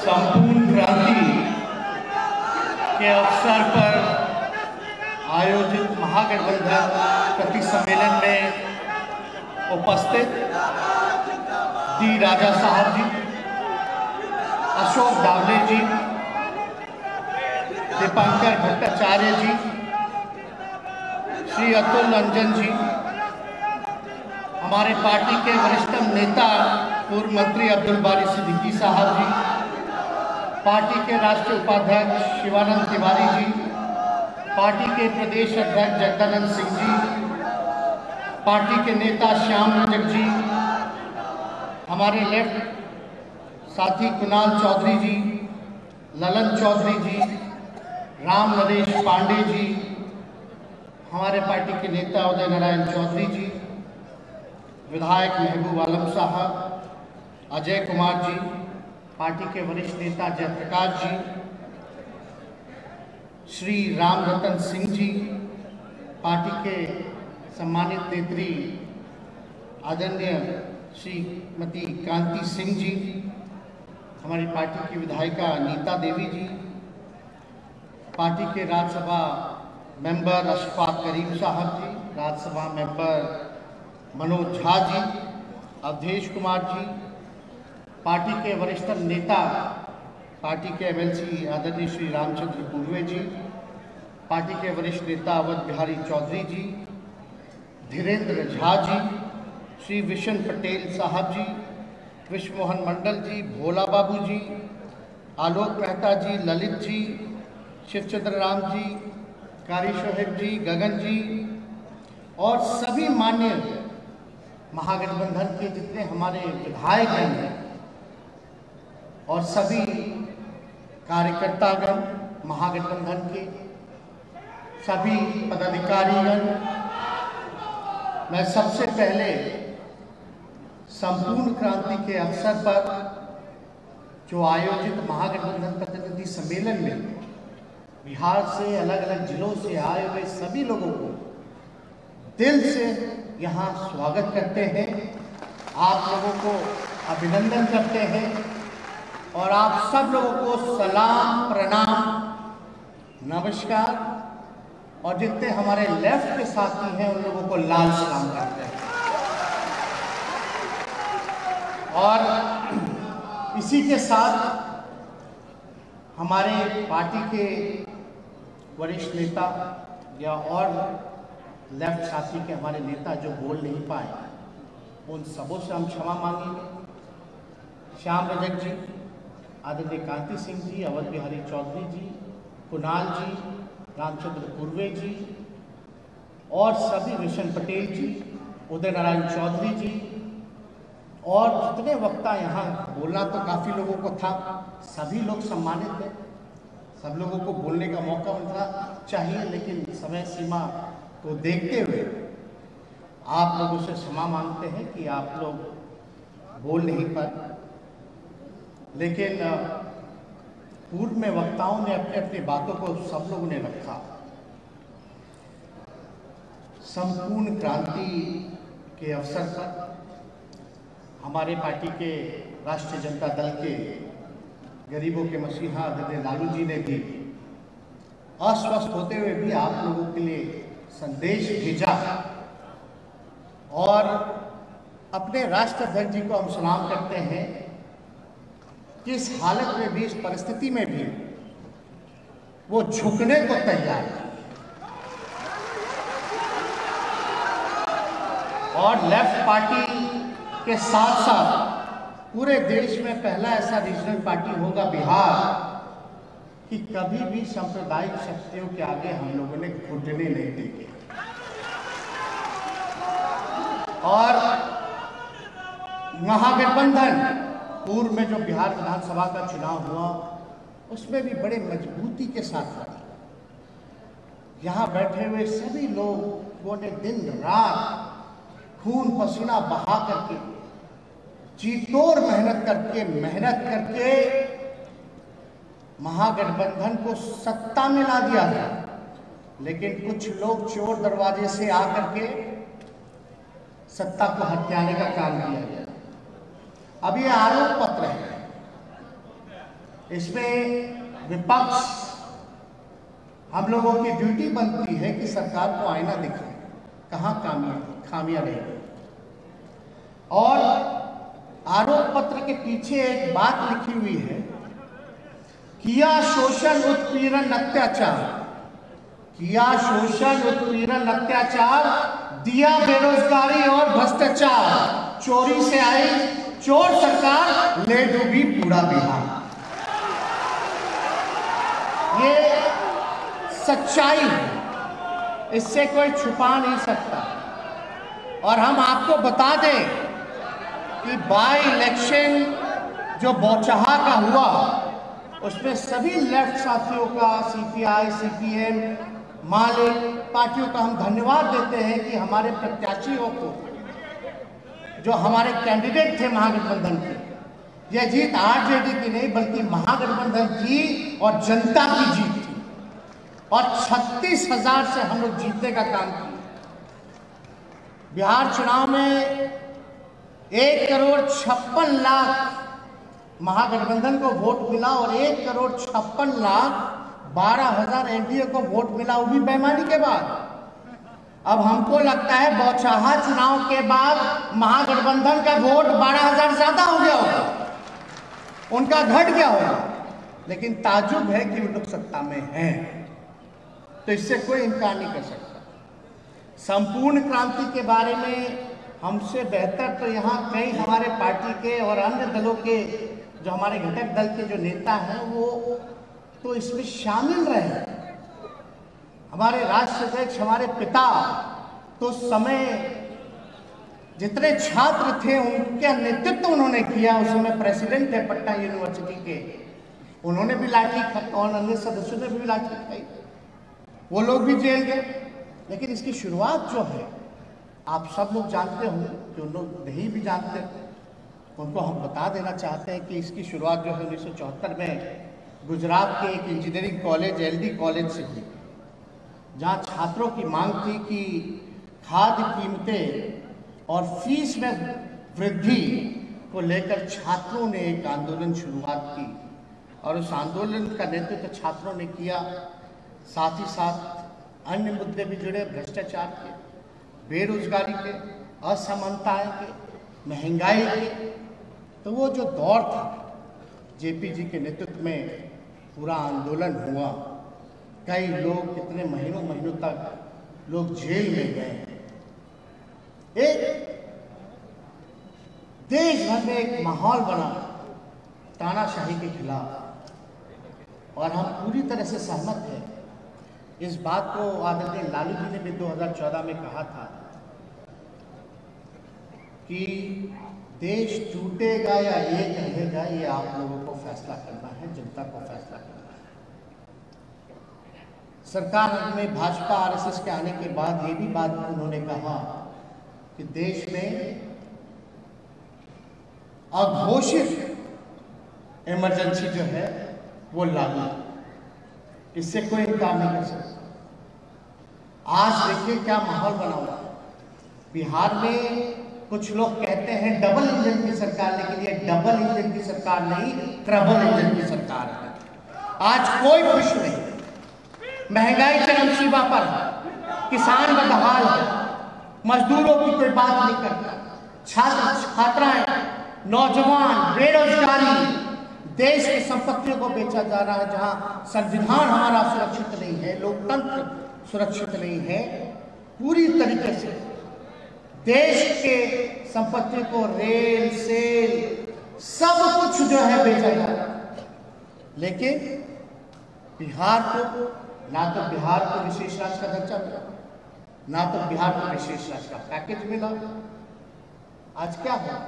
संपूर्ण क्रांति के अवसर पर आयोजित महागठबंधन प्रति सम्मेलन में उपस्थित डी राजा साहब जी, अशोक दावले जी, दीपांकर भट्टाचार्य जी, श्री अतुल रंजन जी, हमारे पार्टी के वरिष्ठतम नेता पूर्व मंत्री अब्दुल बारी सिद्दीकी साहब जी, पार्टी के राष्ट्रीय उपाध्यक्ष शिवानंद तिवारी जी, पार्टी के प्रदेश अध्यक्ष जगदानंद सिंह जी, पार्टी के नेता श्याम रजक जी, हमारे लेफ्ट साथी कुणाल चौधरी जी, ललन चौधरी जी, राम नरेश पांडे जी, हमारे पार्टी के नेता उदय नारायण चौधरी जी, विधायक महबूब आलम साहब, अजय कुमार जी, पार्टी के वरिष्ठ नेता जयप्रकाश जी, श्री राम रतन सिंह जी, पार्टी के सम्मानित नेत्री आदरणीय श्रीमती कांति सिंह जी, हमारी पार्टी की विधायिका नीता देवी जी, पार्टी के राज्यसभा मेंबर अशफाक करीम साहब जी, राज्यसभा मेंबर मनोज झा जी, अवधेश कुमार जी, पार्टी के वरिष्ठ नेता पार्टी के एमएलसी आदरणीय श्री रामचंद्र पूर्वे जी, पार्टी के वरिष्ठ नेता अवध बिहारी चौधरी जी, धीरेन्द्र झा जी, श्री विशन पटेल साहब जी, विश्व मोहन मंडल जी, भोला बाबू जी, आलोक मेहता जी, ललित जी, शिवचंद्र राम जी, कारी शोहेब जी, गगन जी और सभी मान्य महागठबंधन के जितने हमारे विधायक हैं और सभी कार्यकर्तागण, महागठबंधन के सभी पदाधिकारीगण, मैं सबसे पहले संपूर्ण क्रांति के अवसर पर जो आयोजित महागठबंधन प्रतिनिधि सम्मेलन में बिहार से अलग अलग जिलों से आए हुए सभी लोगों को दिल से यहाँ स्वागत करते हैं, आप लोगों को अभिनंदन करते हैं और आप सब लोगों को सलाम, प्रणाम, नमस्कार और जितने हमारे लेफ्ट के साथी हैं उन लोगों को लाल सलाम करते हैं। और इसी के साथ हमारे पार्टी के वरिष्ठ नेता या और लेफ्ट साथी के हमारे नेता जो बोल नहीं पाए, उन सबों से हम क्षमा मांगेंगे। श्याम रजक जी, आदरणीय कांति सिंह जी, अवध बिहारी चौधरी जी, कुणाल जी, रामचंद्र पूर्वे जी और सभी विशन पटेल जी, उदय नारायण चौधरी जी और जितने वक्ता यहाँ, बोलना तो काफ़ी लोगों को था, सभी लोग सम्मानित हैं, सब लोगों को बोलने का मौका मिलना चाहिए, लेकिन समय सीमा को देखते हुए आप लोगों से क्षमा मांगते हैं कि आप लोग बोल नहीं पाए। लेकिन पूर्व में वक्ताओं ने अपने अपनी बातों को सब लोगों ने रखा। संपूर्ण क्रांति के अवसर पर हमारे पार्टी के राष्ट्रीय जनता दल के गरीबों के मसीहा आदरणीय लालू जी ने भी अस्वस्थ होते हुए भी आप लोगों के लिए संदेश भेजा और अपने राष्ट्राध्यक्ष जी को हम सलाम करते हैं कि इस हालत में भी, इस परिस्थिति में भी वो झुकने को तैयार है और लेफ्ट पार्टी के साथ साथ पूरे देश में पहला ऐसा रीजनल पार्टी होगा बिहार कि कभी भी सांप्रदायिक शक्तियों के आगे हम लोगों ने घुटने नहीं देंगे। और महागठबंधन पूर्व में जो बिहार विधानसभा का चुनाव हुआ उसमें भी बड़े मजबूती के साथ लड़ा। यहाँ बैठे हुए सभी लोगों ने दिन रात खून पसीना बहा करके, जी-तोड़ मेहनत करके महागठबंधन को सत्ता में ला दिया था। लेकिन कुछ लोग चोर दरवाजे से आकर के सत्ता को हथियाने का काम किया गया। अब ये आरोप पत्र है, इसमें विपक्ष, हम लोगों की ड्यूटी बनती है कि सरकार को आईना दिखाए, कहाँ खामियां रही। और आरोप पत्र के पीछे एक बात लिखी हुई है, किया शोषण उत्पीड़न अत्याचार, किया शोषण उत्पीड़न अत्याचार, दिया बेरोजगारी और भ्रष्टाचार, चोरी से आई चोर सरकार, ले डूबी पूरा बिहार। ये सच्चाई है, इससे कोई छुपा नहीं सकता। और हम आपको बता दें कि बाई इलेक्शन जो बौचहा का हुआ, उसमें सभी लेफ्ट साथियों का, सीपीआई, सीपीएम, माले पार्टियों का हम धन्यवाद देते हैं कि हमारे प्रत्याशियों को, जो हमारे कैंडिडेट थे महागठबंधन के, यह जीत आरजेडी की नहीं बल्कि महागठबंधन की और जनता की जीत थी। और 36,000 से हम लोग जीतने का काम किया। बिहार चुनाव में 1,56,00,000 महागठबंधन को वोट मिला और 1,56,12,000 एनडीए को वोट मिला, वो भी बेईमानी के बाद। अब हमको लगता है बौछाहा चुनाव के बाद महागठबंधन का वोट 12,000 ज्यादा हो गया होगा, उनका घट गया होगा। लेकिन ताजुब है कि वो लोग सत्ता में हैं, तो इससे कोई इनकार नहीं कर सकता। संपूर्ण क्रांति के बारे में हमसे बेहतर तो यहाँ कई हमारे पार्टी के और अन्य दलों के, जो हमारे घटक दल के जो नेता हैं, वो तो इसमें शामिल रहे। हमारे राष्ट्र अध्यक्ष, हमारे पिता, तो समय जितने छात्र थे उनके नेतृत्व उन्होंने किया। उस समय प्रेसिडेंट थे पटना यूनिवर्सिटी के, उन्होंने भी लाठी खाई और अन्य सदस्यों ने भी लाठी खाई, वो लोग भी जेल गए। लेकिन इसकी शुरुआत जो है, आप सब लोग जानते हो, जो लोग नहीं भी जानते उनको हम बता देना चाहते हैं कि इसकी शुरुआत जो है 1974 में गुजरात के एक इंजीनियरिंग कॉलेज, एलडी कॉलेज से हुई, जहाँ छात्रों की मांग थी कि खाद्य कीमतें और फीस में वृद्धि को लेकर छात्रों ने एक आंदोलन शुरुआत की। और उस आंदोलन का नेतृत्व छात्रों ने किया। साथ ही साथ अन्य मुद्दे भी जुड़े, भ्रष्टाचार के, बेरोजगारी के, असमानताएं के, महंगाई के। तो वो जो दौर था, जेपी जी के नेतृत्व में पूरा आंदोलन हुआ। कई लोग कितने महीनों तक लोग जेल में गए। एक देश भर में एक माहौल बना तानाशाही के खिलाफ, और हम पूरी तरह से सहमत हैं। इस बात को आदरणीय लालू जी ने भी 2014 में कहा था कि देश टूटेगा या एक रहेगा, ये आप लोगों को फैसला करना है, जनता को फैसला करना है। सरकार में भाजपा आरएसएस के आने के बाद ये भी बात उन्होंने कहा कि देश में अघोषित इमरजेंसी जो है वो लागू, इससे कोई इनकार नहीं कर सकता। आज देखिए क्या माहौल बना हुआ है बिहार में। कुछ लोग कहते हैं डबल इंजन की सरकार, लेकिन ये डबल इंजन की सरकार नहीं, ट्रबल इंजन की सरकार है। आज कोई खुश नहीं, महंगाई चरम सीमा पर है, किसान बदहाल है, मजदूरों की कोई बात नहीं करता, छात्र छात्राएं, नौजवान, बेरोजगारी, देश की संपत्तियों को बेचा जा रहा है। जहां संविधान हमारा सुरक्षित नहीं है, लोकतंत्र सुरक्षित नहीं है, पूरी तरीके से देश के संपत्ति को, रेल, सेल, सब कुछ जो है बेचा जा रहा है। लेकिन बिहार को, ना तो बिहार को विशेष राज्य का दर्जा मिला, ना तो बिहार को विशेष राज्य का पैकेज मिला। आज क्या हुआ?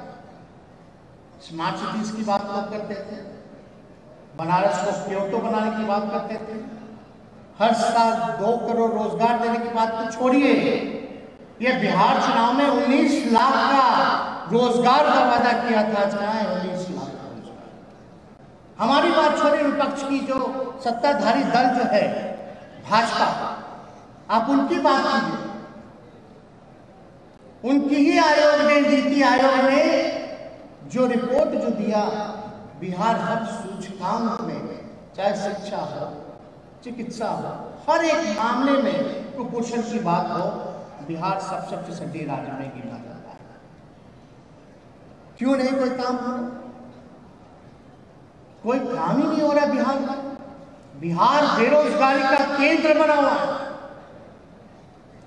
स्मार्ट सिटीज की बात लोग करते थे, बनारस को क्योटो बनाने की बात करते थे, हर साल 2 करोड़ रोजगार देने की बात तो छोड़िए, ये बिहार चुनाव में 19 लाख का रोजगार का वादा किया था, जहाँ 19 लाख का रोजगार। हमारी बात छोड़िए, विपक्ष की जो सत्ताधारी दल जो है भाजपा, आप उनकी बात कीजिए। उनकी ही आयोग ने, नीति आयोग ने जो रिपोर्ट जो दिया, बिहार हर सूचकांक में, चाहे शिक्षा हो, चिकित्सा हो, हर एक मामले में कुपोषण की बात हो, बिहार सबसे पिछड़े राज्य में गिना जाता है। क्यों नहीं कोई काम हो रहा? कोई काम ही नहीं हो रहा बिहार में। बिहार बेरोजगारी का केंद्र बना हुआ है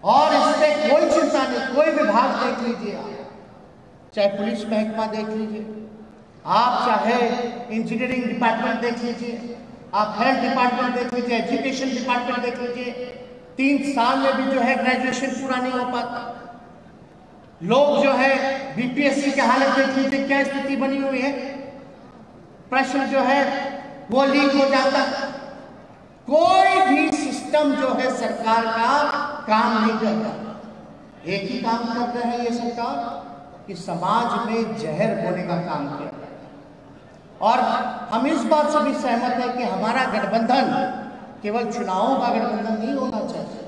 और इससे कोई चिंता नहीं। कोई विभाग देख लीजिए आप, चाहे पुलिस महकमा देख लीजिए आप, चाहे इंजीनियरिंग डिपार्टमेंट देख लीजिए आप, हेल्थ डिपार्टमेंट देख लीजिए, एजुकेशन डिपार्टमेंट देख लीजिए, 3 साल में भी जो है ग्रेजुएशन पूरा नहीं हो पाता। लोग जो है बीपीएससी की हालत देख लीजिए, क्या स्थिति बनी हुई है। प्रश्न जो है वो लीक हो जाता है। कोई भी सिस्टम जो है सरकार का काम नहीं करता। एक ही काम कर रहे हैं ये सरकार कि समाज में जहर बोने का काम किया। और हम इस बात से भी सहमत है कि हमारा गठबंधन केवल चुनावों का गठबंधन नहीं होना चाहिए।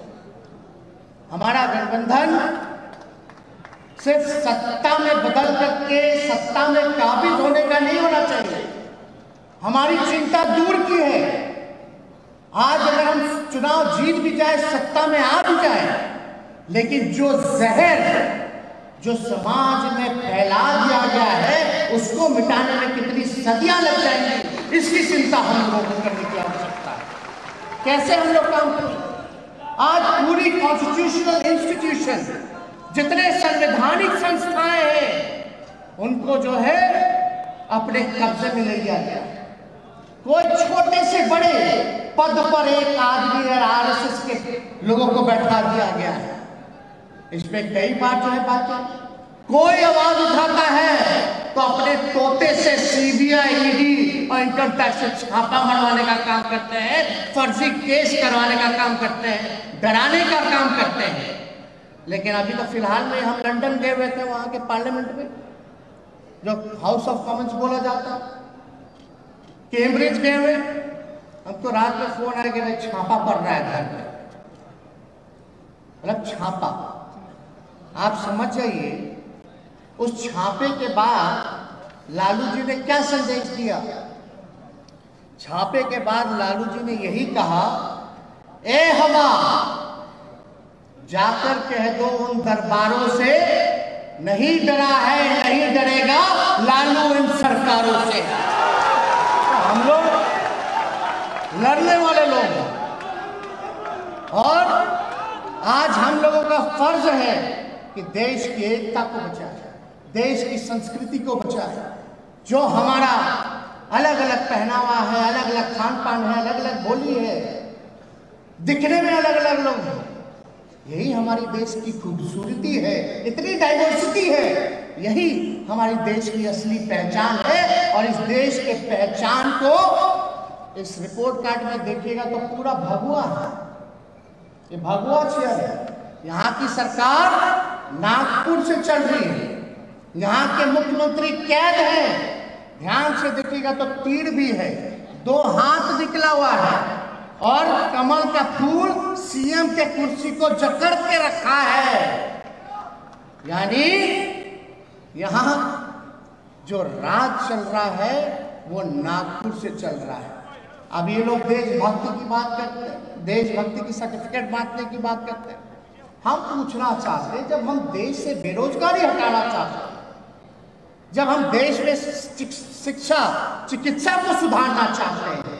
हमारा गठबंधन सिर्फ सत्ता में बदल करके सत्ता में काबिज होने का नहीं होना चाहिए। हमारी चिंता दूर की है। आज अगर हम चुनाव जीत भी जाए, सत्ता में आ भी जाए, लेकिन जो जहर जो समाज में फैला दिया गया है उसको मिटाने में कितनी सदियां लग जाएंगी, इसकी चिंता हम लोगों को करने की आवश्यकता है। कैसे हम लोग काम करें? आज पूरी कॉन्स्टिट्यूशनल इंस्टीट्यूशन, जितने संवैधानिक संस्थाएं हैं, उनको जो है अपने कब्जे में ले लिया गया। कोई छोटे से बड़े पद पर एक आदमी और आरएसएस के लोगों को बैठा दिया गया है। इसमें कई बार जो है बातें, कोई आवाज उठाता है तो अपने तोते से सीबीआई, ईडी और इनकम टैक्स से छापा मरवाने का काम करते हैं, फर्जी केस करवाने का काम करते हैं, डराने का काम करते हैं। लेकिन अभी तो फिलहाल में हम लंदन गए हुए थे, वहां के पार्लियामेंट में जो हाउस ऑफ कॉमन्स बोला जाता है, कैम्ब्रिज गए हुए, हमको रात में फोन आया कि भाई छापा पड़ रहा है घर में। मतलब छापा, आप समझ जाइए। उस छापे के बाद लालू जी ने क्या संदेश दिया? छापे के बाद लालू जी ने यही कहा, ए हवा जाकर कह दो उन दरबारों से, नहीं डरा है नहीं डरेगा लालू इन सरकारों से। हम लोग लड़ने वाले लोग हैं और आज हम लोगों का फर्ज है कि देश की एकता को बचाए, देश की संस्कृति को बचाए। जो हमारा अलग अलग पहनावा है, अलग अलग खान पान है, अलग अलग बोली है, दिखने में अलग अलग लोग हैं, यही हमारी देश की खूबसूरती है। इतनी डाइवर्सिटी है, यही हमारी देश की असली पहचान है। और इस देश के पहचान को इस रिपोर्ट कार्ड में देखिएगा तो पूरा भगवा है, ये भगवा चेयर है। यहाँ की सरकार नागपुर से चल रही है, यहाँ के मुख्यमंत्री कैद है, ध्यान से देखिएगा तो तीर भी है, 2 हाथ निकला हुआ है और कमल का फूल सीएम के कुर्सी को जकड़ के रखा है। यानी यहां जो राज चल रहा है वो नागपुर से चल रहा है। अब ये लोग देशभक्ति की बात करते हैं, देशभक्ति की सर्टिफिकेट बांटने की बात करते हैं। हम पूछना चाहते हैं, जब हम देश से बेरोजगारी हटाना चाहते हैं, जब हम देश में शिक्षा चिकित्सा को सुधारना चाहते हैं,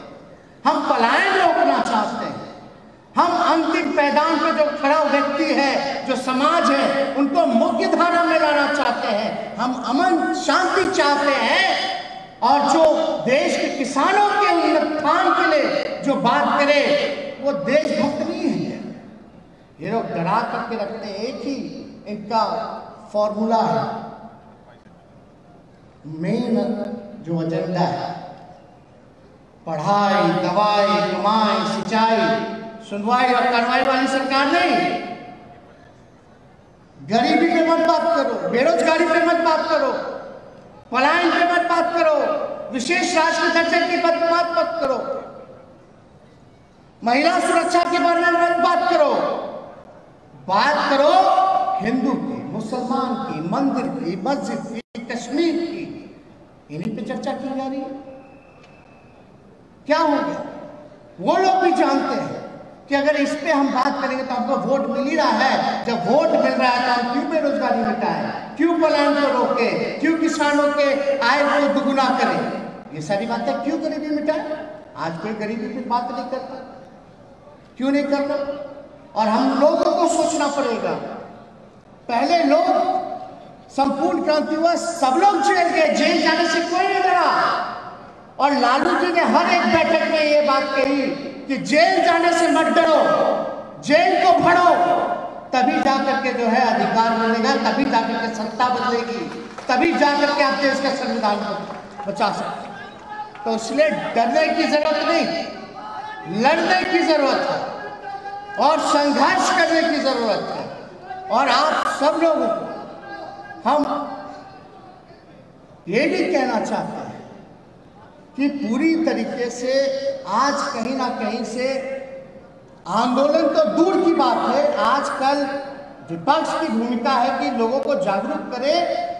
हम पलायन रोकना चाहते हैं, हम अंतिम पैदान पे जो खड़ा व्यक्ति है, जो समाज है, उनको मुख्य धारा में लाना चाहते हैं, हम अमन शांति चाहते हैं, और जो देश के किसानों के उत्थान के लिए जो बात करे वो देशभक्त नहीं है। ये लोग डरा करके रखते हैं, एक ही इनका फॉर्मूला है, मेन जो एजेंडा है, पढ़ाई, दवाई, कमाई, सिंचाई, सुनवाई और कार्रवाई वाली सरकार नहीं, गरीबी पे मत बात करो, बेरोजगारी पे मत बात करो, पलायन पे मत बात करो, विशेष राष्ट्रीय दर्जे की बात मत करो, महिला सुरक्षा के बारे में मत बात करो। बात करो हिंदू की, मुसलमान की, मंदिर की, मस्जिद की, कश्मीर की, इन्हीं पे चर्चा की जा रही है। क्या हो गया? वो लोग भी जानते हैं कि अगर इस पे हम बात करेंगे तो हमको वोट मिल ही रहा है। जब वोट मिल रहा है तो हम क्यों बेरोजगारी मिटाएं, क्यों पलायन को रोके, क्यों किसानों के आय को दुगुना करें? ये सारी बातें क्यों गरीबी मिटाएं? आज कोई गरीबी की बात नहीं करता, क्यों नहीं करता? और हम लोगों को सोचना पड़ेगा। पहले लोग संपूर्ण क्रांति हुआ, सब लोग जेल गए, जेल जाने से कोई नहीं डरा। और लालू जी ने हर एक बैठक में ये बात कही कि जेल जाने से मत डरो, जेल को भरो, तभी जाकर के जो है अधिकार मिलेगा, तभी जाकर के सत्ता बदलेगी, तभी जाकर के आप देश का संविधान को बचा सकते। तो इसलिए डरने की जरूरत नहीं, लड़ने की जरूरत है और संघर्ष करने की जरूरत है। और आप सब लोगों को हम ये भी कहना चाहते हैं कि पूरी तरीके से आज कहीं ना कहीं से आंदोलन तो दूर की बात है, आजकल विपक्ष की भूमिका है कि लोगों को जागरूक करे,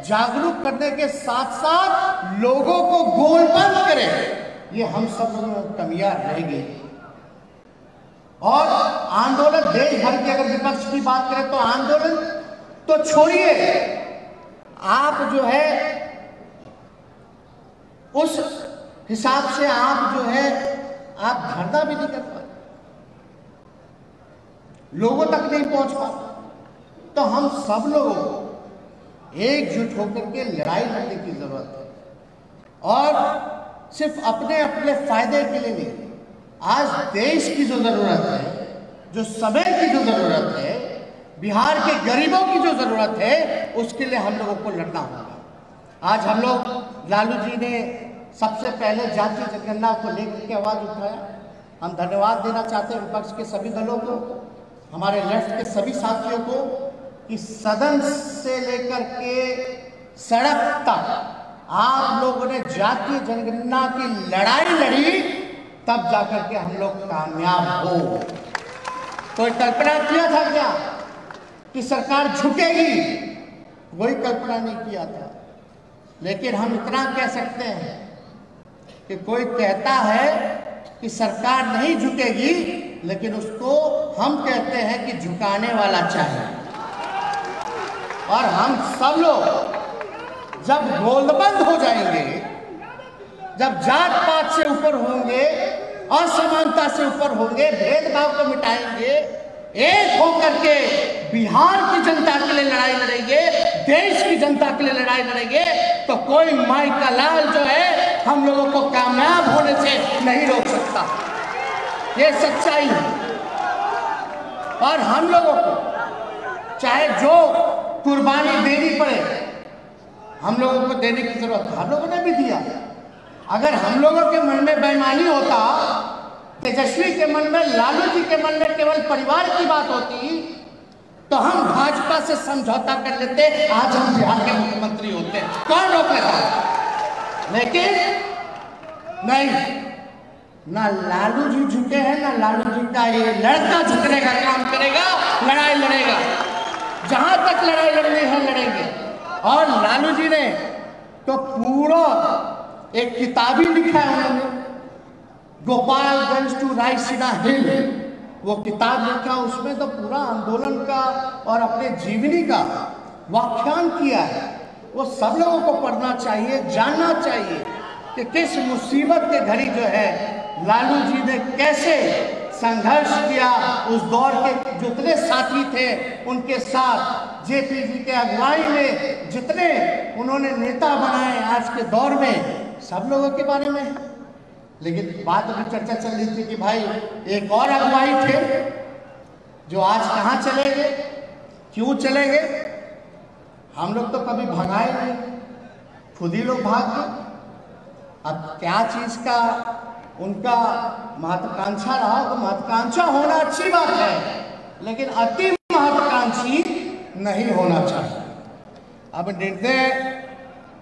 जागरूक करने के साथ साथ लोगों को गोलबंद करे। ये हम सब लोगों में कमियां रहेगी। और आंदोलन देश भर की, अगर विपक्ष की बात करें तो आंदोलन तो छोड़िए, आप जो है उस हिसाब से आप जो है आप धरना भी नहीं कर पाते, लोगों तक नहीं पहुंच पाते। तो हम सब लोगों को एकजुट होकर के लड़ाई लड़ने की जरूरत है और सिर्फ अपने अपने फायदे के लिए नहीं। आज देश की जो जरूरत है, जो समय की जो जरूरत है, बिहार के गरीबों की जो जरूरत है, उसके लिए हम लोगों को लड़ना होगा। आज हम लोग, लालू जी ने सबसे पहले जातीय जनगणना को लेकर के आवाज उठाया। हम धन्यवाद देना चाहते हैं विपक्ष के सभी दलों को, हमारे लेफ्ट के सभी साथियों को, कि सदन से लेकर के सड़क तक आप लोगों ने जातीय जनगणना की लड़ाई लड़ी, तब जाकर के हम लोग कामयाब हो। कोई कल्पना किया था क्या कि सरकार झुकेगी? कोई कल्पना नहीं किया था। लेकिन हम इतना कह सकते हैं कि कोई कहता है कि सरकार नहीं झुकेगी, लेकिन उसको हम कहते हैं कि झुकाने वाला चाहिए। और हम सब लोग जब गोलबंद हो जाएंगे, जब जात पात से ऊपर होंगे, असमानता से ऊपर होंगे, भेदभाव को मिटाएंगे, एक होकर के बिहार की जनता के लिए लड़ाई लड़ेंगे, देश की जनता के लिए लड़ाई लड़ेंगे, तो कोई माई का लाल जो है हम लोगों को कामयाब होने से नहीं रोक सकता। ये सच्चाई है। और हम लोगों को चाहे जो कुर्बानी देनी पड़े, हम लोगों को देने की जरूरत है। हम लोगों ने भी दिया। अगर हम लोगों के मन में बेईमानी होता, तेजस्वी के मन में, लालू जी के मन में केवल परिवार की बात होती, तो हम भाजपा से समझौता कर लेते, आज हम बिहार के मुख्यमंत्री होते। कौन रोक लेता? लेकिन नहीं, ना लालू जी झुके हैं, ना लालू जी का ये लड़का झुकने का काम करेगा, लड़ाई लड़ेगा। जहां तक लड़ाई लड़नी है लड़ेंगे। और लालू जी ने तो पूरा एक किताब ही लिखा है उन्होंने, गोपालगंज टू रायसीना हिल, वो किताब लिखा, उसमें तो पूरा आंदोलन का और अपने जीवनी का व्याख्यान किया है। वो सब लोगों को पढ़ना चाहिए, जानना चाहिए कि किस मुसीबत के घड़ी जो है लालू जी ने कैसे संघर्ष किया। उस दौर के जितने साथी थे उनके साथ, जेपी जी के अगुवाई में जितने उन्होंने नेता बनाए आज के दौर में, सब लोगों के बारे में। लेकिन बात अभी चर्चा चल रही थी कि भाई एक और अगुवाई थे जो आज कहाँ चले गए, क्यों चले गए? हम लोग तो कभी भगाए नहीं, खुद ही लोग भाग गए। अब क्या चीज का उनका महत्वाकांक्षा रहा, तो महत्वाकांक्षा होना अच्छी बात है, लेकिन अति महत्वाकांक्षी नहीं होना चाहिए। अब निर्णय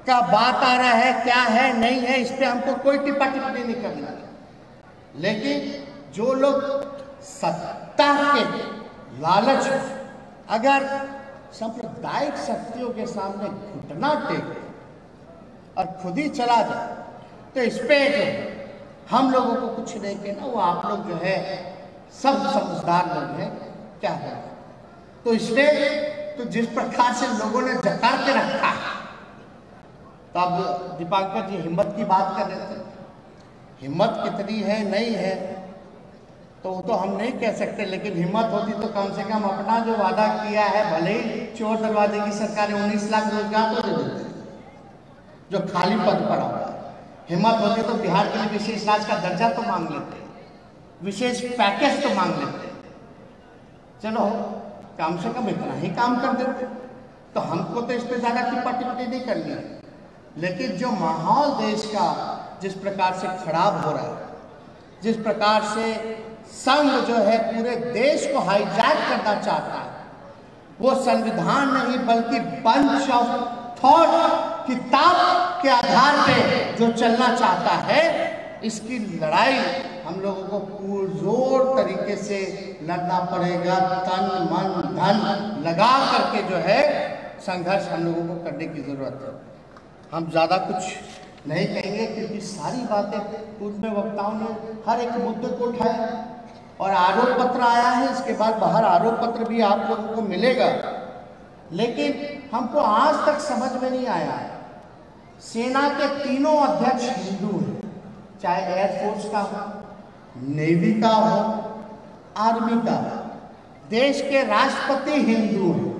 का बात आ रहा है, क्या है नहीं है, इस पे हमको कोई टिप्पणी नहीं करना, लेकिन जो लोग सत्ता के लालच अगर सांप्रदायिक शक्तियों के सामने घुटना टेके और खुद ही चला जाए, तो इस पे हम लोगों को कुछ नहीं कहना। वो आप लोग जो है सब समझदार लोग हैं, क्या है। तो इसलिए तो जिस प्रकार से लोगों ने जता के रखा है, तो अब दीपांकर जी हिम्मत की बात कर रहे थे, हिम्मत कितनी है नहीं है तो वो तो हम नहीं कह सकते, लेकिन हिम्मत होती तो कम से कम अपना जो वादा किया है, भले ही चोर दरवाजे की सरकार 19 लाख रोजगार तो दे देते जो खाली पद पड़ा हुआ है। हिम्मत होती तो बिहार के लिए विशेष राज्य का दर्जा तो मांग लेते, विशेष पैकेज तो मांग लेते, चलो कम से कम इतना ही काम कर देते। तो हमको तो इस पर ज्यादा टिप्पणी नहीं करनी है, लेकिन जो माहौल देश का जिस प्रकार से खराब हो रहा है, जिस प्रकार से संघ जो है पूरे देश को हाईजैक करना चाहता है, वो संविधान नहीं बल्कि बंच ऑफ थॉट किताब के आधार पे जो चलना चाहता है, इसकी लड़ाई हम लोगों को पुरजोर तरीके से लड़ना पड़ेगा। तन मन धन लगा करके जो है संघर्ष हम लोगों को करने की जरूरत है। हम ज़्यादा कुछ नहीं कहेंगे क्योंकि सारी बातें पूर्व में वक्ताओं ने हर एक मुद्दे को उठाया और आरोप पत्र आया है, इसके बाद बाहर आरोप पत्र भी आप लोगों को मिलेगा। लेकिन हमको आज तक समझ में नहीं आया है, सेना के तीनों अध्यक्ष हिंदू हैं, चाहे एयरफोर्स का हो, नेवी का हो, आर्मी का हो, देश के राष्ट्रपति हिंदू हैं,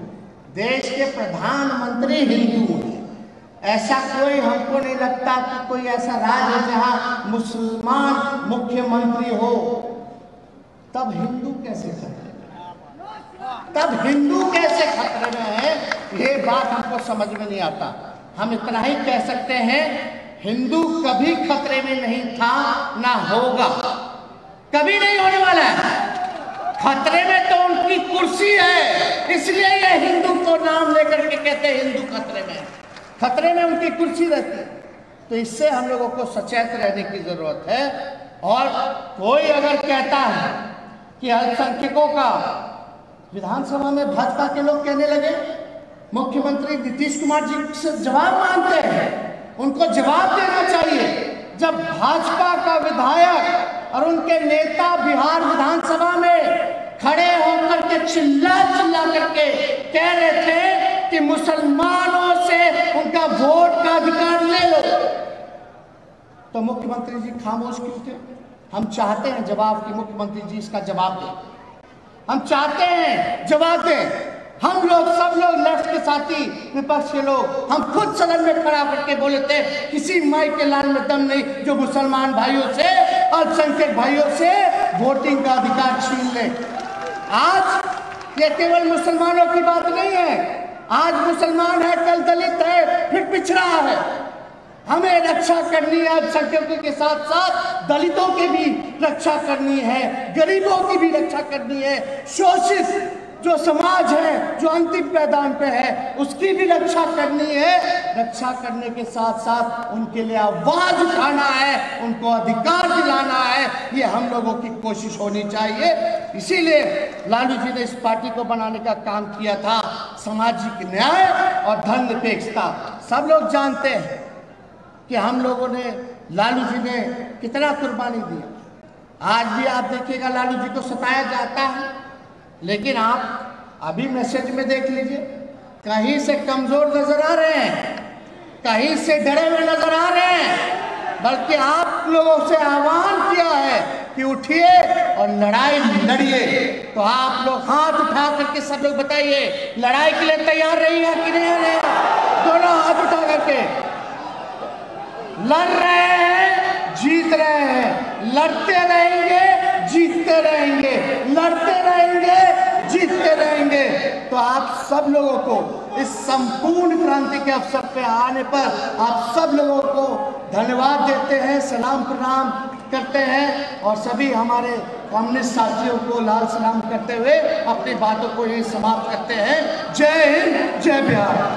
देश के प्रधानमंत्री हिंदू हैं। ऐसा कोई हमको नहीं लगता कि कोई ऐसा राज्य है जहां मुसलमान मुख्यमंत्री हो। तब हिंदू कैसे खतरे में, तब हिंदू कैसे खतरे में है, ये बात हमको समझ में नहीं आता। हम इतना ही कह सकते हैं, हिंदू कभी खतरे में नहीं था, ना होगा, कभी नहीं होने वाला है। खतरे में तो उनकी कुर्सी है, इसलिए ये हिंदू को नाम लेकर के कहते हैं हिंदू खतरे में, खतरे में उनकी कुर्सी रहती है। तो इससे हम लोगों को सचेत रहने की जरूरत है। और कोई अगर कहता है कि अल्पसंख्यकों का, विधानसभा में भाजपा के लोग कहने लगे, मुख्यमंत्री नीतीश कुमार जी से जवाब मांगते हैं, उनको जवाब देना चाहिए। जब भाजपा का विधायक और उनके नेता बिहार विधानसभा में खड़े होकर के चिल्ला करके कह रहे थे कि मुसलमानों से उनका वोट का अधिकार ले लो, तो मुख्यमंत्री जी खामोश क्यों थे? हम चाहते हैं जवाब कि मुख्यमंत्री जी इसका जवाब दें, हम चाहते हैं जवाब दें। हम लोग सब लोग लेफ्ट के साथी, विपक्ष के लोग, हम खुद सदन में खड़ा करके बोले थे किसी माई के लाल में दम नहीं जो मुसलमान भाइयों से, अल्पसंख्यक भाइयों से वोटिंग का अधिकार छीन ले। आज ये केवल मुसलमानों की बात नहीं है, आज मुसलमान है, कल दलित है, फिर पिछड़ा है। हमें रक्षा करनी है, अल्पसंख्यकों के साथ साथ दलितों की भी रक्षा करनी है, गरीबों की भी रक्षा करनी है, शोषित जो समाज है, जो अंतिम पैदान पे है, उसकी भी रक्षा करनी है। रक्षा करने के साथ साथ उनके लिए आवाज उठाना है, उनको अधिकार दिलाना है, ये हम लोगों की कोशिश होनी चाहिए। इसीलिए लालू जी ने इस पार्टी को बनाने का काम किया था। सामाजिक न्याय और धर्मनिरपेक्षता, सब लोग जानते हैं कि हम लोगों ने, लालू जी ने कितना कुर्बानी दी। आज भी आप देखिएगा लालू जी को सताया जाता है, लेकिन आप अभी मैसेज में देख लीजिए, कहीं से कमजोर नजर आ रहे हैं, कहीं से डरे हुए नजर आ रहे हैं। बल्कि आप लोगों से आह्वान किया है कि उठिए और लड़ाई लड़िए। तो आप लोग हाथ उठा करके सब लोग बताइए, लड़ाई के लिए तैयार रहिएगा कि नहीं रहिएगा? दोनों हाथ उठा करके लड़ रहे हैं, जीत रहे हैं, लड़ते रहेंगे, जीतते रहेंगे, लड़ते रहेंगे, जीतते रहेंगे। तो आप सब लोगों को इस संपूर्ण क्रांति के अवसर पे आने पर आप सब लोगों को धन्यवाद देते हैं, सलाम प्रणाम करते हैं। और सभी हमारे कम्युनिस्ट साथियों को लाल सलाम करते हुए अपनी बातों को यही समाप्त करते हैं। जय हिंद, जय बिहार।